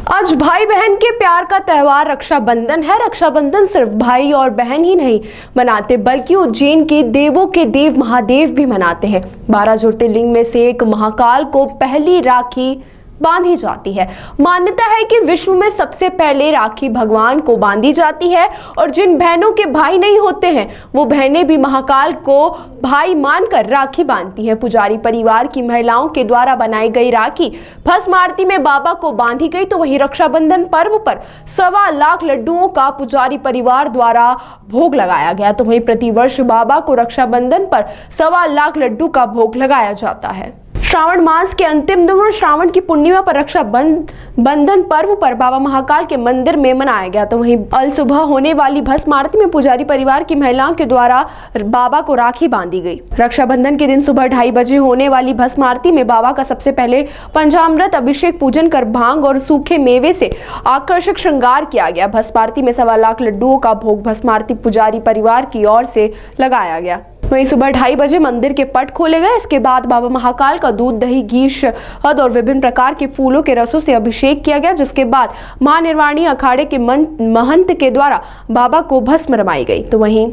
आज भाई बहन के प्यार का त्योहार रक्षाबंधन है। रक्षाबंधन सिर्फ भाई और बहन ही नहीं मनाते बल्कि उज्जैन के देवों के देव महादेव भी मनाते हैं। 12 ज्योतिर्लिंग में से एक महाकाल को पहली राखी बांधी जाती है। मान्यता है कि विश्व में सबसे पहले राखी भगवान को बांधी जाती है और जिन बहनों के भाई नहीं होते हैं वो बहनें भी महाकाल को भाई मानकर राखी बांधती हैं। पुजारी परिवार की महिलाओं के द्वारा बनाई गई राखी भस्म आरती में बाबा को बांधी गई। तो वहीं रक्षाबंधन पर्व पर 1.25 लाख लड्डुओं का पुजारी परिवार द्वारा भोग लगाया गया। तो वहीं प्रतिवर्ष बाबा को रक्षाबंधन पर 1.25 लाख लड्डू का भोग लगाया जाता है। श्रावण मास के अंतिम दिन और श्रावण की पूर्णिमा पर रक्षाबंधन पर्व पर बाबा महाकाल के मंदिर में मनाया गया। तो वहीं अल सुबह होने वाली भस्म आरती में पुजारी परिवार की महिलाओं के द्वारा बाबा को राखी बांधी गई। रक्षाबंधन के दिन सुबह 2:30 बजे होने वाली भस्म आरती में बाबा का सबसे पहले पंचामृत अभिषेक पूजन कर भांग और सूखे मेवे से आकर्षक श्रृंगार किया गया। भस्म आरती में 1.25 लाख लड्डुओं का भोग भस्म आरती पुजारी परिवार की ओर से लगाया गया। वहीं सुबह 2:30 बजे मंदिर के पट खोले गए। इसके बाद बाबा महाकाल का दूध, दही, घी, शहद और विभिन्न प्रकार के फूलों के रसों से अभिषेक किया गया, जिसके बाद मां निर्वाणी अखाड़े के महंत के द्वारा बाबा को भस्म रमाई गई। तो वहीं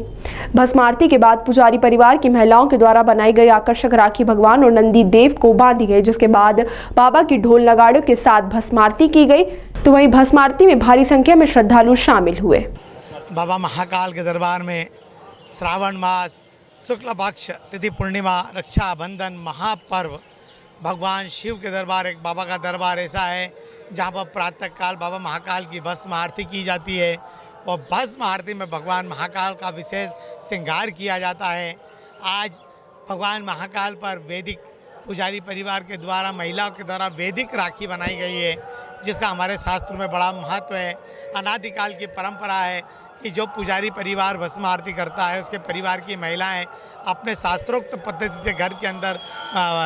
भस्म आरती के बाद पुजारी परिवार की महिलाओं के द्वारा बनाई गई आकर्षक राखी भगवान और नंदी देव को बांधी गई, जिसके बाद बाबा की ढोल नगाड़ों के साथ भस्म आरती की गई। तो वहीं भस्म आरती में भारी संख्या में श्रद्धालु शामिल हुए। बाबा महाकाल के दरबार में श्रावण मास शुक्ल पक्ष तिथि पूर्णिमा रक्षाबंधन महापर्व भगवान शिव के दरबार, एक बाबा का दरबार ऐसा है जहाँ पर प्रातः काल बाबा महाकाल की भस्म आरती की जाती है और भस्म आरती में भगवान महाकाल का विशेष श्रृंगार किया जाता है। आज भगवान महाकाल पर वैदिक पुजारी परिवार के द्वारा महिलाओं के द्वारा वैदिक राखी बनाई गई है, जिसका हमारे शास्त्रों में बड़ा महत्व है। अनादिकाल की परंपरा है कि जो पुजारी परिवार भस्म आरती करता है उसके परिवार की महिलाएं अपने शास्त्रोक्त पद्धति से घर के अंदर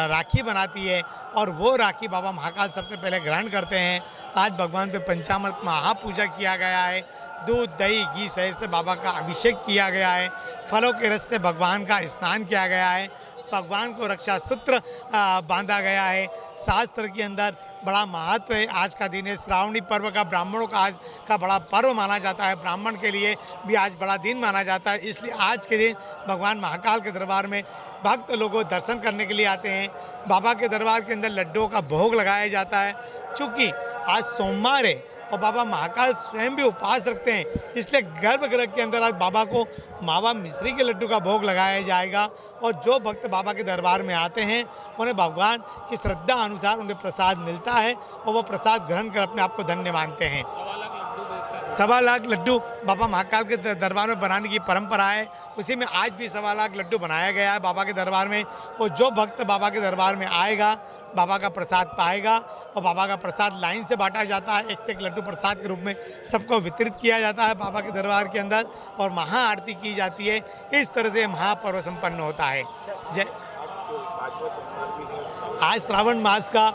राखी बनाती है और वो राखी बाबा महाकाल सबसे पहले ग्रहण करते हैं। आज भगवान पे पंचामृत महापूजा किया गया है। दूध, दही, घी, शहद से बाबा का अभिषेक किया गया है। फलों के रस से भगवान का स्नान किया गया है। भगवान को रक्षा सूत्र बांधा गया है। शास्त्र के अंदर बड़ा महत्व है। आज का दिन है श्रावणी पर्व का, ब्राह्मणों का आज का बड़ा पर्व माना जाता है। ब्राह्मण के लिए भी आज बड़ा दिन माना जाता है। इसलिए आज के दिन भगवान महाकाल के दरबार में भक्त लोगों दर्शन करने के लिए आते हैं। बाबा के दरबार के अंदर लड्डुओं का भोग लगाया जाता है। चूँकि आज सोमवार है और बाबा महाकाल स्वयं भी उपवास रखते हैं, इसलिए गर्भगृह के अंदर आज बाबा को मावा मिश्री के लड्डू का भोग लगाया जाएगा और जो भक्त बाबा के दरबार में आते हैं उन्हें भगवान की श्रद्धा अनुसार उन्हें प्रसाद मिलता है और वो प्रसाद ग्रहण कर अपने आप को धन्य मानते हैं। 1.25 लाख लड्डू बाबा महाकाल के दरबार में बनाने की परंपरा है। उसी में आज भी 1.25 लाख लड्डू बनाया गया है बाबा के दरबार में और जो भक्त बाबा के दरबार में आएगा बाबा का प्रसाद पाएगा और बाबा का प्रसाद लाइन से बांटा जाता है। एक लड्डू प्रसाद के रूप में सबको वितरित किया जाता है बाबा के दरबार के अंदर और महाआरती की जाती है। इस तरह से महापर्व संपन्न होता है। जय। आज श्रावण मास का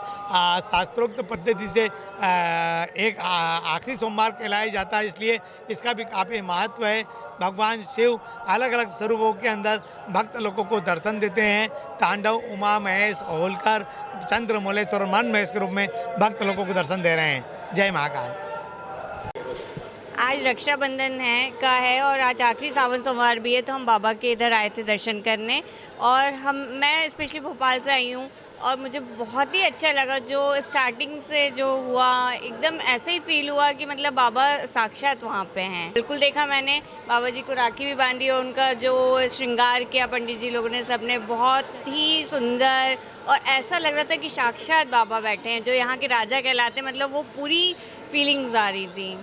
शास्त्रोक्त पद्धति से एक आखिरी सोमवार कहलाया जाता है, इसलिए इसका भी काफ़ी महत्व है। भगवान शिव अलग अलग स्वरूपों के अंदर भक्त लोगों को दर्शन देते हैं। तांडव, उमा महेश, होलकर, चंद्रमौलेश्वर और मन महेश के रूप में भक्त लोगों को दर्शन दे रहे हैं। जय महाकाल। आज रक्षाबंधन है और आज आखिरी सावन सोमवार भी है, तो हम बाबा के इधर आए थे दर्शन करने और मैं स्पेशली भोपाल से आई हूँ और मुझे बहुत ही अच्छा लगा। जो स्टार्टिंग से जो हुआ एकदम ऐसे ही फील हुआ कि मतलब बाबा साक्षात वहाँ पे हैं। बिल्कुल देखा मैंने, बाबा जी को राखी भी बांधी और उनका जो श्रृंगार किया पंडित जी लोगों ने, सबने बहुत ही सुंदर और ऐसा लग रहा था कि साक्षात बाबा बैठे हैं जो यहाँ के राजा कहलाते, मतलब वो पूरी फीलिंग्स आ रही थी।